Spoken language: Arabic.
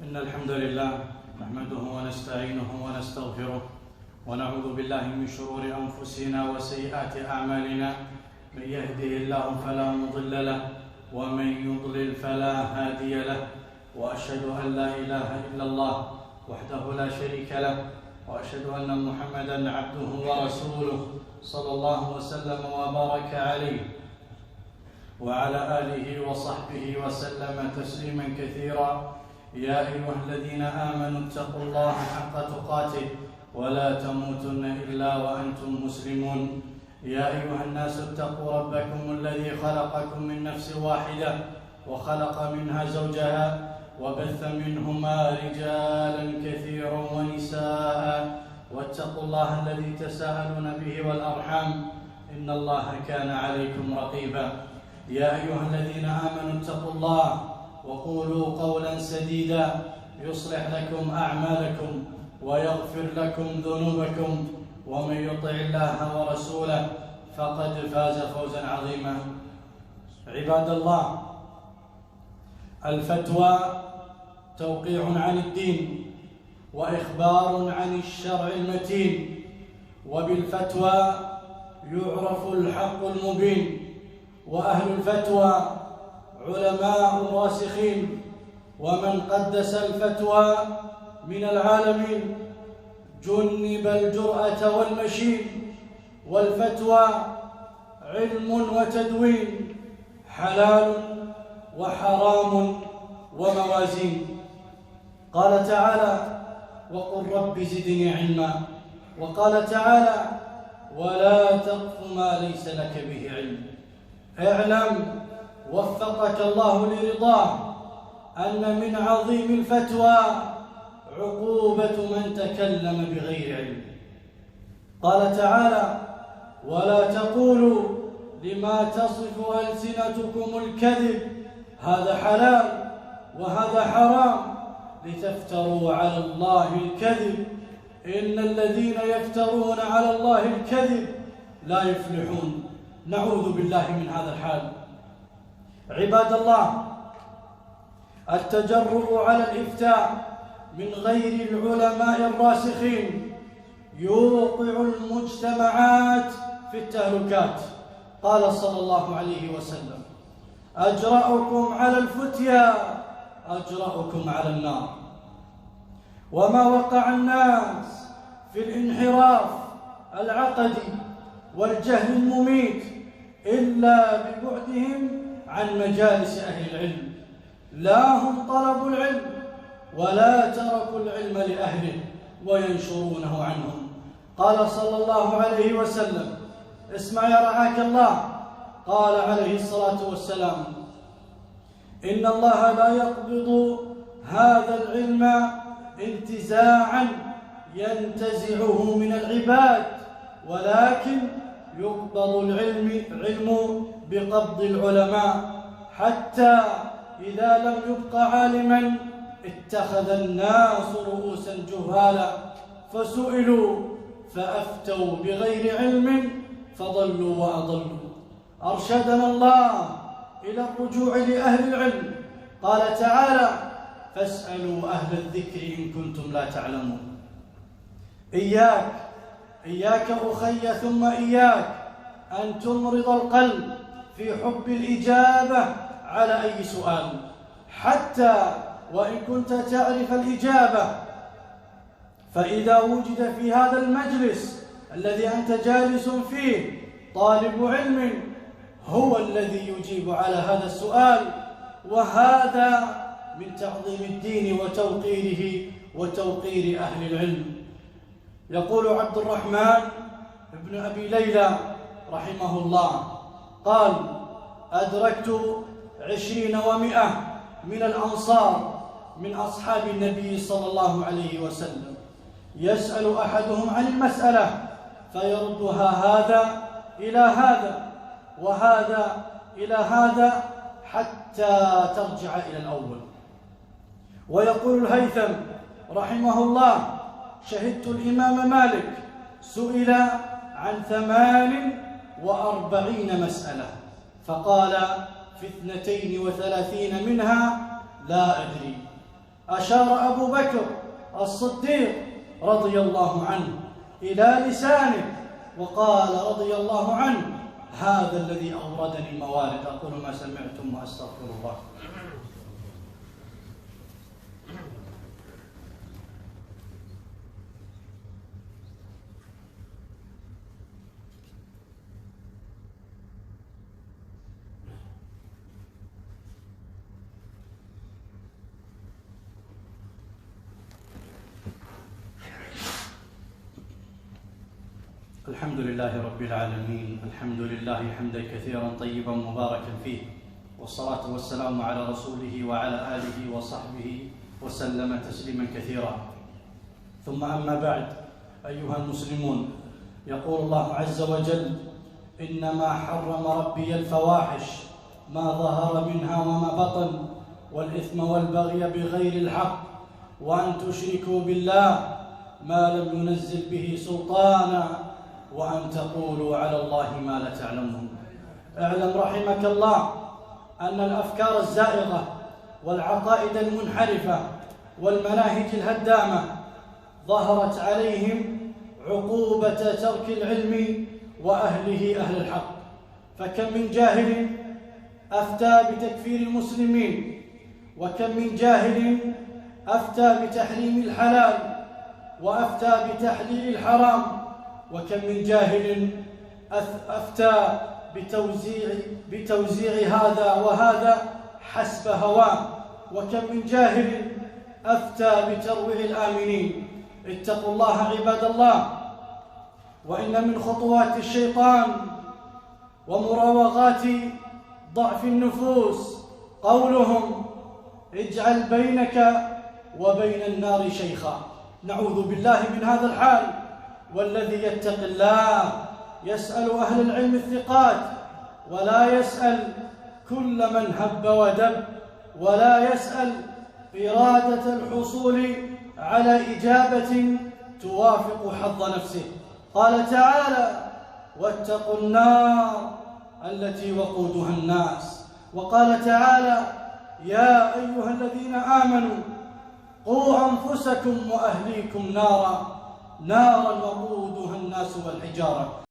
إن الحمد لله نحمده ونستعينه ونستغفره ونعوذ بالله من شرور أنفسنا وسيئات أعمالنا. من يهده الله فلا مضل له ومن يضلل فلا هادي له، وأشهد أن لا إله إلا الله وحده لا شريك له، وأشهد أن محمدًا عبده ورسوله صلى الله وسلم وبارك عليه وعلى آله وصحبه وسلم تسليما كثيرا. يا أيها الذين آمنوا اتقوا الله حق تقاته ولا تموتن إلا وأنتم مسلمون. يا أيها الناس اتقوا ربكم الذي خلقكم من نفس واحدة وخلق منها زوجها وبث منهما رجالا كثيرا ونساء، واتقوا الله الذي تساءلون به والأرحام إن الله كان عليكم رقيبا. يا أيها الذين آمنوا اتقوا الله وقولوا قولا سديدا يصلح لكم أعمالكم ويغفر لكم ذنوبكم، ومن يطع الله ورسوله فقد فاز فوزا عظيما. عباد الله، الفتوى توقيع عن الدين وإخبار عن الشرع المتين، وبالفتوى يعرف الحق المبين. وأهل الفتوى علماء راسخين، ومن قدس الفتوى من العالمين جنب الجرأة والمشين. والفتوى علم وتدوين، حلال وحرام وموازين. قال تعالى: وقل رب زدني علما. وقال تعالى: ولا تقف ما ليس لك به علم. اعلم وفقك الله لرضاه أن من عظيم الفتوى عقوبة من تكلم بغير علم. قال تعالى: ولا تقولوا لما تصف ألسنتكم الكذب هذا حلال وهذا حرام لتفتروا على الله الكذب إن الذين يفترون على الله الكذب لا يفلحون. نعوذ بالله من هذا الحال. عباد الله، التجرؤ على الإفتاء من غير العلماء الراسخين يوقع المجتمعات في التهلكات. قال صلى الله عليه وسلم: أجرأكم على الفتيا أجرأكم على النار. وما وقع الناس في الانحراف العقدي والجهل المميت إلا ببعدهم عن مجالس أهل العلم. لا هم طلبوا العلم ولا تركوا العلم لأهله وينشرونه عنهم. قال صلى الله عليه وسلم: اسمع يا رعاك الله، قال عليه الصلاة والسلام: إن الله لا يقبض هذا العلم انتزاعا ينتزعه من العباد، ولكن يقبض العلم بقبض العلماء، حتى إذا لم يبق عالما اتخذ الناس رؤوسا جهالا فسئلوا فأفتوا بغير علم فضلوا وأضلوا. أرشدنا الله إلى الرجوع لأهل العلم. قال تعالى: فاسألوا أهل الذكر إن كنتم لا تعلمون. إياك أخي ثم إياك أن تمرض القلب في حب الإجابة على أي سؤال، حتى وإن كنت تعرف الإجابة. فإذا وجد في هذا المجلس الذي أنت جالس فيه طالب علم هو الذي يجيب على هذا السؤال، وهذا من تعظيم الدين وتوقيره وتوقير أهل العلم. يقول عبد الرحمن بن أبي ليلى رحمه الله قال: أدركت 20 و100 من الأنصار من أصحاب النبي صلى الله عليه وسلم، يسأل أحدهم عن المسألة فيردها هذا إلى هذا وهذا إلى هذا حتى ترجع إلى الأول. ويقول الهيثم رحمه الله: شهدت الإمام مالك سئل عن 48 مسألة فقال في 32 منها لا أدري. أشار أبو بكر الصديق رضي الله عنه إلى لسانه وقال رضي الله عنه: هذا الذي أوردني الموارد. أقول ما سمعتم وأستغفر الله. الحمد لله رب العالمين، الحمد لله حمدا كثيرا طيبا مباركا فيه، والصلاة والسلام على رسوله وعلى آله وصحبه وسلم تسليما كثيرا. ثم أما بعد، أيها المسلمون، يقول الله عز وجل: إنما حرم ربي الفواحش ما ظهر منها وما بطن والإثم والبغي بغير الحق وأن تشركوا بالله ما لم ينزل به سلطانا وأن تقولوا على الله ما لا تعلمون. اعلم رحمك الله أن الأفكار الزائغة والعقائد المنحرفة والمناهج الهدامة ظهرت عليهم عقوبة ترك العلم وأهله أهل الحق. فكم من جاهل أفتى بتكفير المسلمين، وكم من جاهل أفتى بتحريم الحلال وأفتى بتحليل الحرام، وكم من جاهل أفتى بتوزيع هذا وهذا حسب هواه، وكم من جاهل أفتى بترويع الآمنين. اتقوا الله عباد الله، وإن من خطوات الشيطان ومراوغات ضعف النفوس قولهم: اجعل بينك وبين النار شيخا. نعوذ بالله من هذا الحال. والذي يتق الله يسأل أهل العلم الثقات، ولا يسأل كل من هب ودب، ولا يسأل إرادة الحصول على إجابة توافق حظ نفسه. قال تعالى: واتقوا النار التي وقودها الناس. وقال تعالى: يا أيها الذين آمنوا قوا أنفسكم وأهليكم نارا وقودها الناس والحجارة.